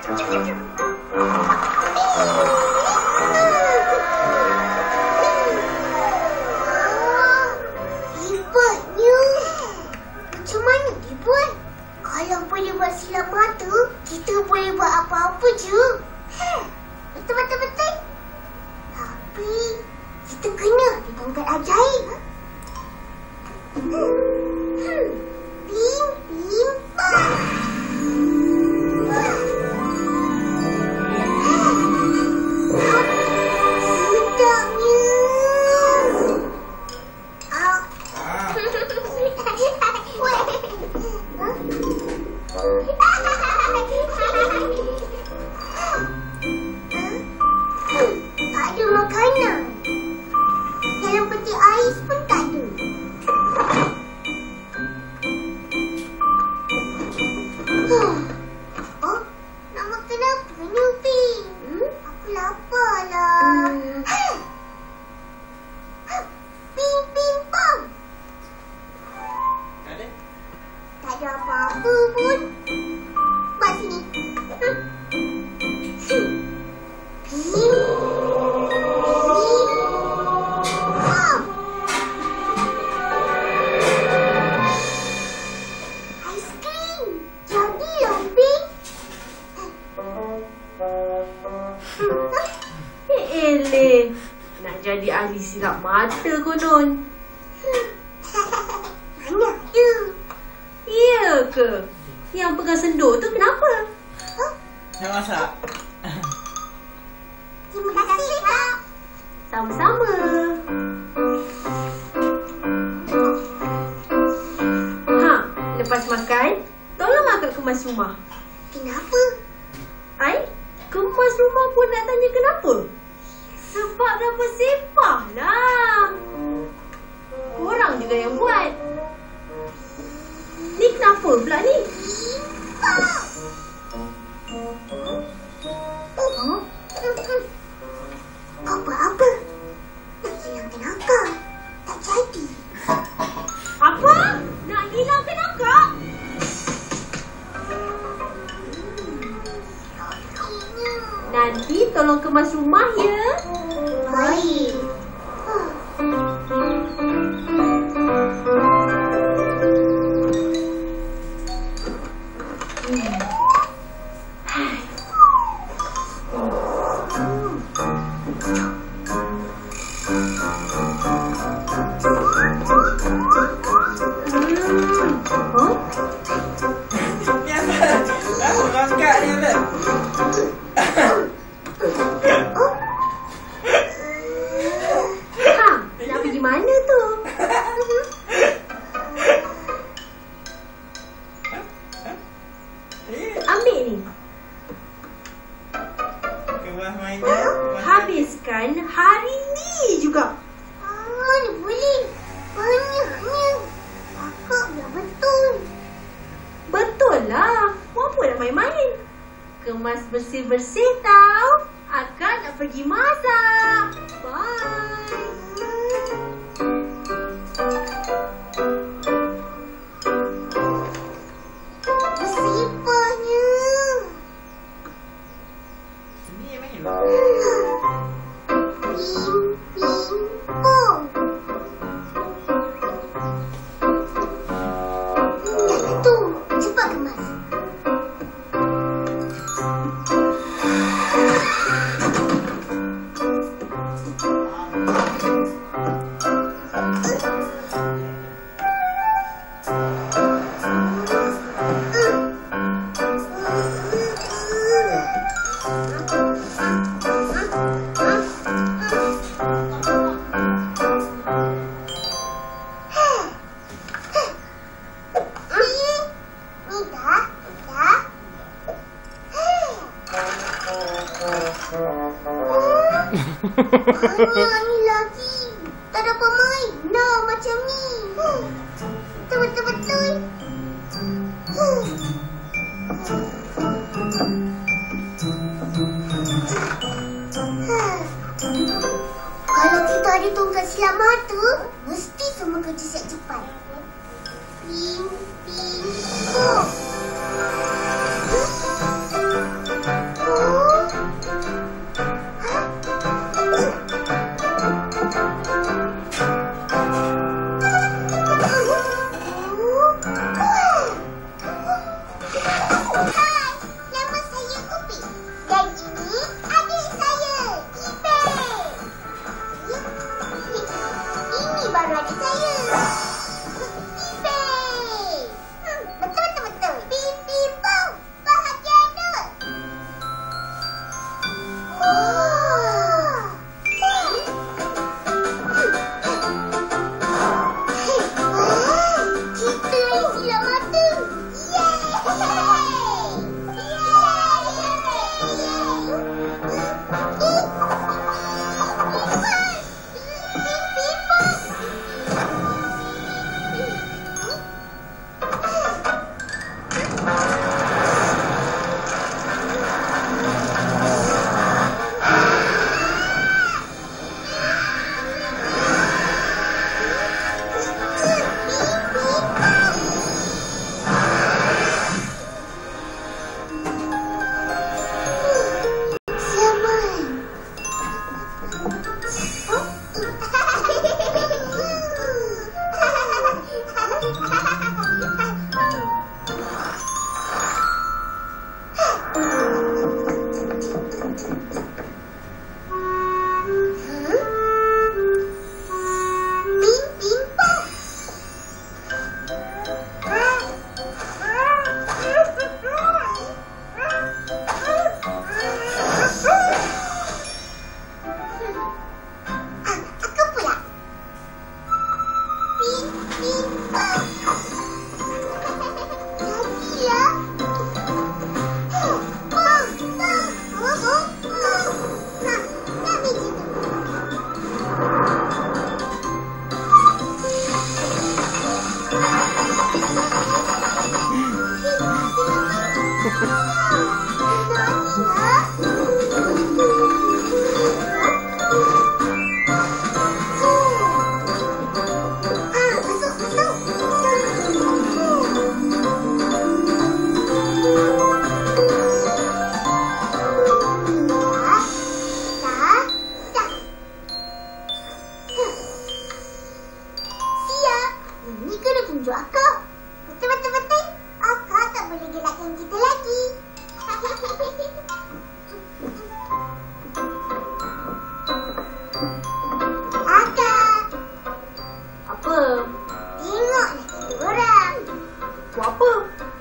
Hebatnya. Macam mana dia buat? Kalau boleh buat silap mata, kita boleh buat apa-apa je. Betul. Tapi, kita kena ada tongkat ajaib. Ping, ping, pong. Sedapnya. Tak ada makanan. Dalam peti ais pun tak ada. Oh, nak makan apa ni, Upin? Aku lapar lah. Ping, ping, pong. Tak ada? Tak ada apa-apa pun. Buat sini. Ping, ping, pong. Aiskrim. Jadilah, Upin. Eleh, nak jadi ahli silap mata konon. Mana ada? Ya ke? Yang pegang sendok tu kenapa? Nak masak? Terima kasih, Kak. Sama-sama. Lepas makan, tolong akak kemas rumah. Kenapa? Kemas rumah pun nak tanya kenapa? Sebab dah bersepah lah. Korang juga yang buat. Ni kenapa pula ni? Apa-apa? Nak hilangkan akak. Tak jadi. Apa? Nak hilangkan akak? Nanti tolong kemas rumah ya. Baik. Ni apa? Aku rangkak ni apa? Nak pergi mana tu? Ambil ni. Kemas mainan. Habiskan hari ni juga. Mana boleh? Banyaknya. Akak biar betul. Betul lah. Apa nak main-main? Kemas bersih-bersih tau. Akak nak pergi masak. Bye. Bersepahnya. Sini yang main. Ping, ping, pong. Dah tu. Cepat kemas. Banyak ni lagi. Tak dapat main. Nah, macam ni. Betul-betul. Kalau kita ada tongkat silap mata, mesti semua kerja siap cepat. Ping, ping, pong.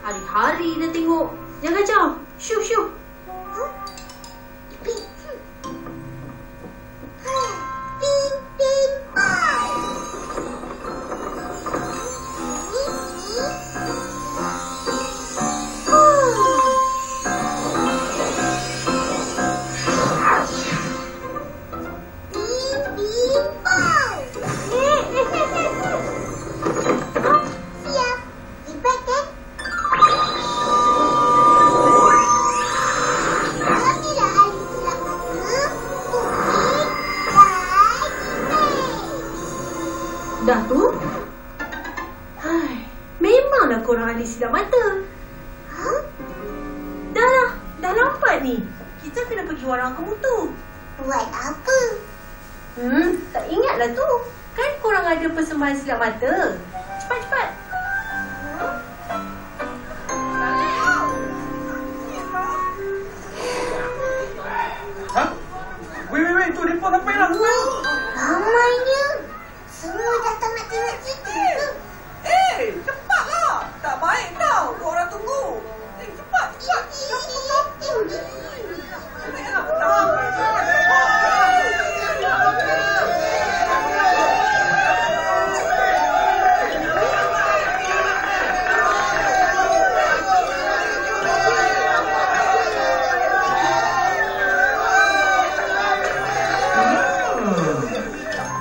Hari-hari dah tengok. Jangan jauh. Syuh, syuh. Dah tu? Hai, memanglah korang ahli silap mata. Dah lambat ni. Kita kena pergi warang kemutu. Buat apa? Tak ingatlah tu. Kan korang ada persembahan silap mata. Cepat-cepat. Ha? Wait, tu mereka apa yang lagu? Ramainya. Semua datang nak tengok kita ke? Cepatlah. Tak baik tau. Orang tunggu. Cepat.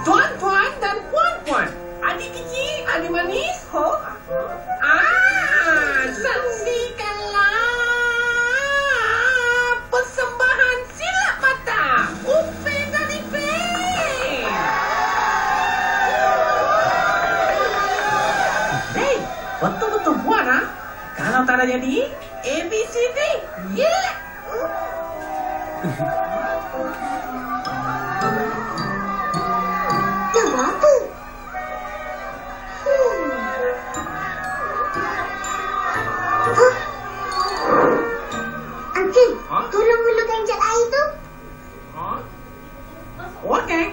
Tuan-tuan dan puan-puan, adik kecil, adik manis, saksikanlah persembahan silap mata Upin dan Ipin. Hei, betul-betul buat ha? Kalau tak ada jadi, ABCD, yeah. Dah berapa? Uncle, tolong hulurkan jat air tu. Okey.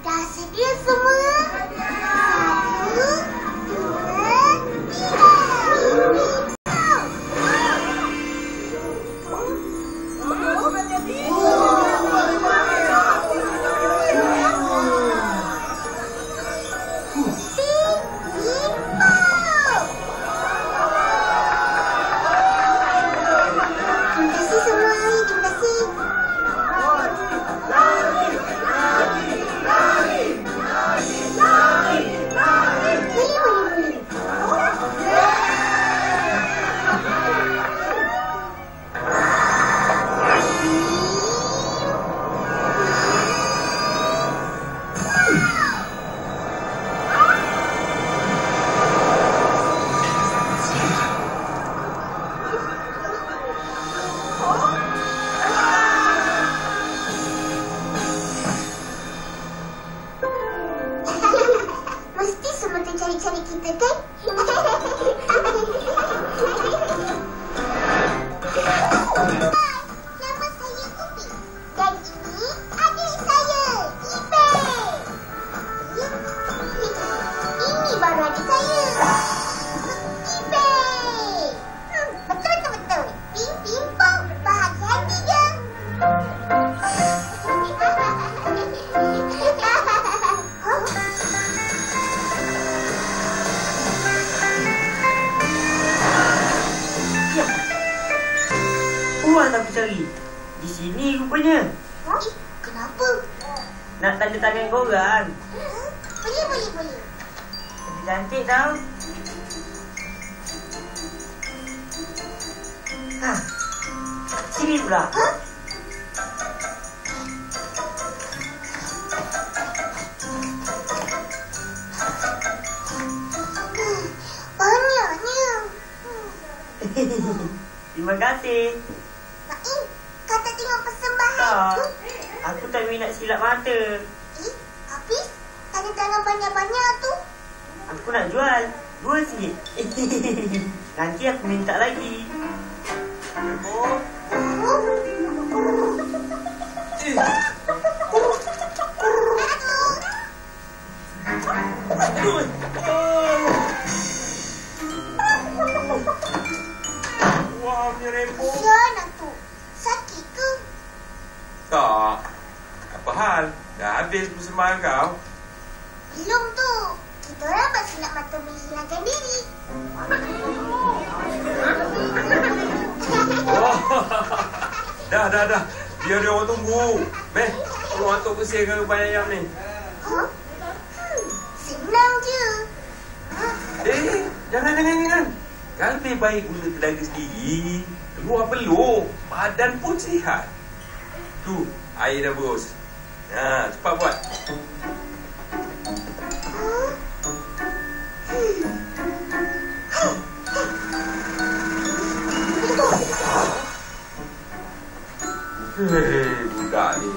Dah sedia semua? 'Puan aku cari. Di sini rupanya. Kenapa? Nak tanda tangan korang. Boleh. Cantik tau. Sini pula. Banyaknya. Terima kasih. Naim, kau tak tengok persembahan? Tak. Aku tak minat silap mata. Habis? Tanda tangan banyak-banyak tu. Aku nak jual. 2 sikit. Nanti aku minta lagi. Wah, punya Rembo. Kesian tu. Sakit ke? Tak. Apa hal? Dah habis persembahan kau? Belum tu. Kita orang bersilap mata menghilangkan diri. Oh. Dah. Biar dia orang tunggu. Meh, tolong atuk bersihkan kepala ayam ni. Senang je. Jangan. Kan lebih baik guna tenaga sendiri. Keluar peluh. Badan pun sihat. Tu, air dah berus. Cepat buat. Budak ni.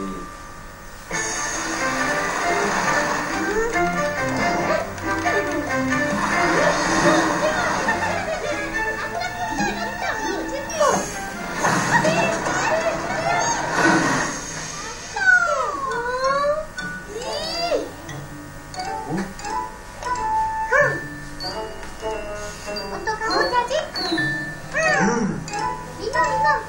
Untuk kamu jadi. Minum.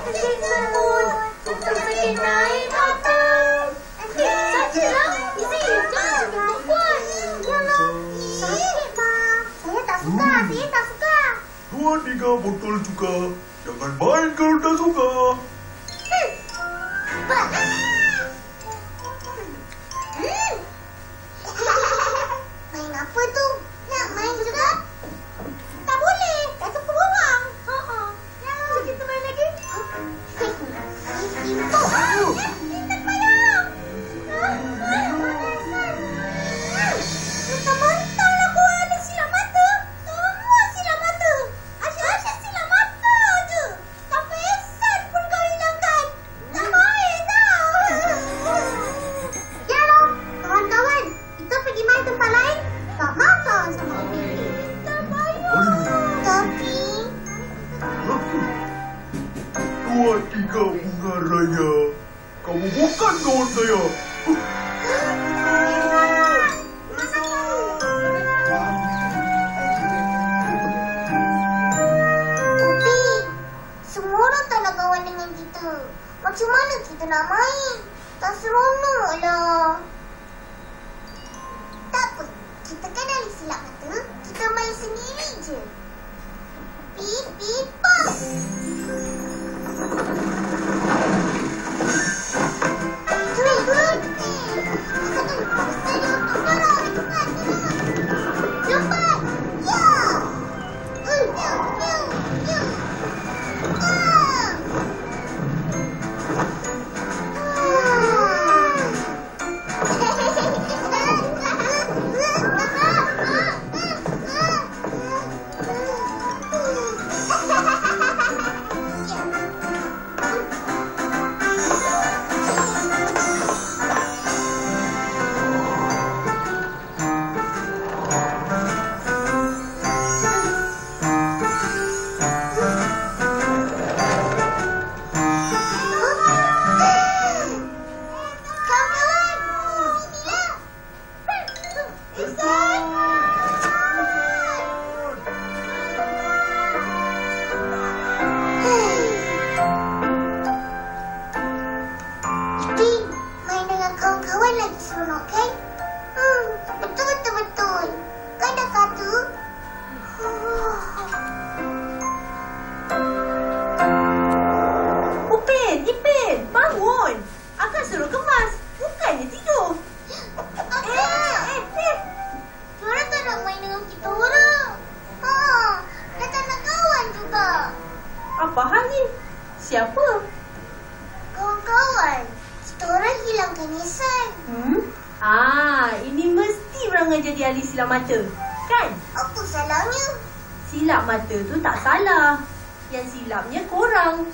Kecil semut. Sakit naik atas. Sakitlah. Isi jangan buat. Jangan. Sakit, Mak. Saya tak suka. 2-3 botol juga. Jangan main kalau tak suka. Main apa tu? Nak main juga? Tak boleh. Kata peluang. Jangan kita main lagi. Kita payah. Mentang-mentang lah kau ada silap mata. Semua silap mata. Asyik silap mata je. Tak pesan pun kau hilangkan. Tak baik tau. Ya loh, kawan-kawan. Kita pergi main tempat lain. Tak masalah sama Ubi. Tak payah. Tapi... 2-3 bunga raya. Kamu bukan kawan saya. Ubi, semua orang tak nak kawan dengan kita. Macam mana kita nak main? Tak seronok lah. Tak apa, kita kan ada silap mata. Kita main sendiri je. Pip, pip, pop. Cepat. Ya. Ini mesti berangan jadi ahli silap mata. Kan? Apa salahnya? Silap mata tu tak salah. Yang silapnya korang.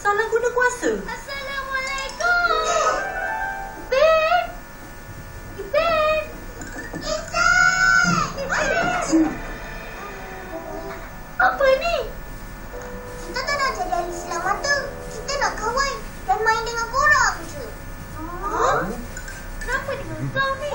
Salah guna kuasa. Assalamualaikum. Beb. Beb. Insan. Apa ni? Kita tak nak jadi ahli silap mata. Kita nak kawan dan main dengan korang je. Kenapa dengan kau ni?